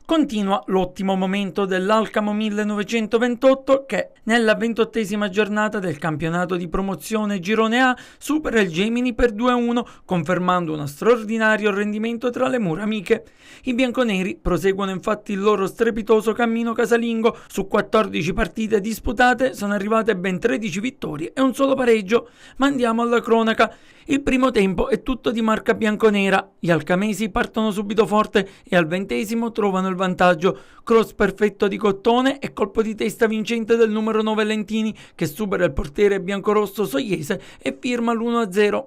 Continua l'ottimo momento dell'Alcamo 1928 che, nella 28esima giornata del campionato di promozione Girone A, supera il Gemini per 2-1, confermando uno straordinario rendimento tra le mura amiche. I bianconeri proseguono infatti il loro strepitoso cammino casalingo. Su 14 partite disputate sono arrivate ben 13 vittorie e un solo pareggio. Ma andiamo alla cronaca. Il primo tempo è tutto di marca bianconera. Gli alcamesi partono subito forte e al 20° trovano il vantaggio. Cross perfetto di Cottone e colpo di testa vincente del numero 9 Lentini, che supera il portiere biancorosso Sogliese e firma l'1-0.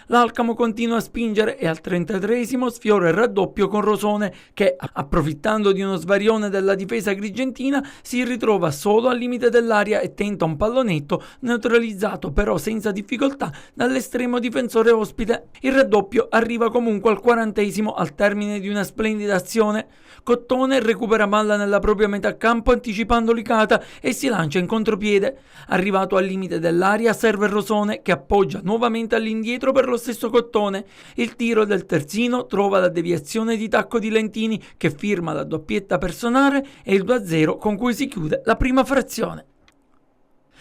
L'Alcamo continua a spingere e al 33° sfiora il raddoppio con Rosone che, approfittando di uno svarione della difesa agrigentina, si ritrova solo al limite dell'area e tenta un pallonetto neutralizzato però senza difficoltà dall'estremo difensore ospite. Il raddoppio arriva comunque al 40° al termine di una splendida azione. Cottone recupera palla nella propria metà campo anticipando Licata e si lancia in contropiede. Arrivato al limite dell'area serve Rosone che appoggia nuovamente all'indietro per lo stesso Cottone. Il tiro del terzino trova la deviazione di tacco di Lentini che firma la doppietta personale e il 2-0 con cui si chiude la prima frazione.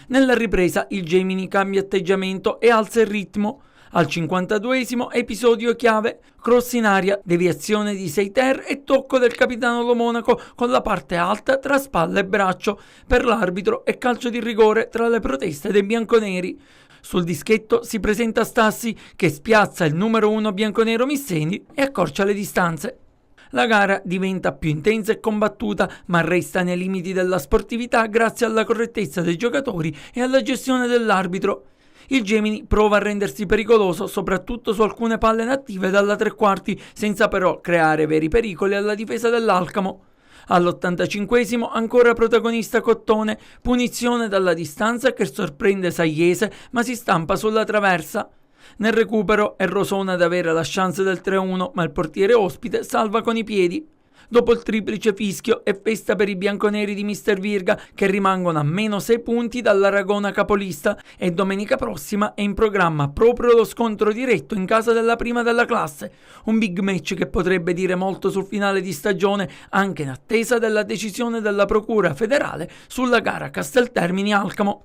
Nella ripresa il Gemini cambia atteggiamento e alza il ritmo. Al 52° episodio chiave, cross in aria, deviazione di Seiter e tocco del capitano Lo Monaco con la parte alta tra spalla e braccio. Per l'arbitro è calcio di rigore tra le proteste dei bianconeri. Sul dischetto si presenta Stassi che spiazza il numero 1 bianconero Misseni e accorcia le distanze. La gara diventa più intensa e combattuta, ma resta nei limiti della sportività grazie alla correttezza dei giocatori e alla gestione dell'arbitro. Il Gemini prova a rendersi pericoloso soprattutto su alcune palle inattive dalla tre quarti, senza però creare veri pericoli alla difesa dell'Alcamo. All'85° ancora protagonista Cottone, punizione dalla distanza che sorprende Sagliese ma si stampa sulla traversa. Nel recupero è Rosone ad avere la chance del 3-1 ma il portiere ospite salva con i piedi. Dopo il triplice fischio è festa per i bianconeri di Mister Virga che rimangono a meno 6 punti dall'Aragona capolista e domenica prossima è in programma proprio lo scontro diretto in casa della prima della classe, un big match che potrebbe dire molto sul finale di stagione anche in attesa della decisione della Procura federale sulla gara Casteltermini-Alcamo.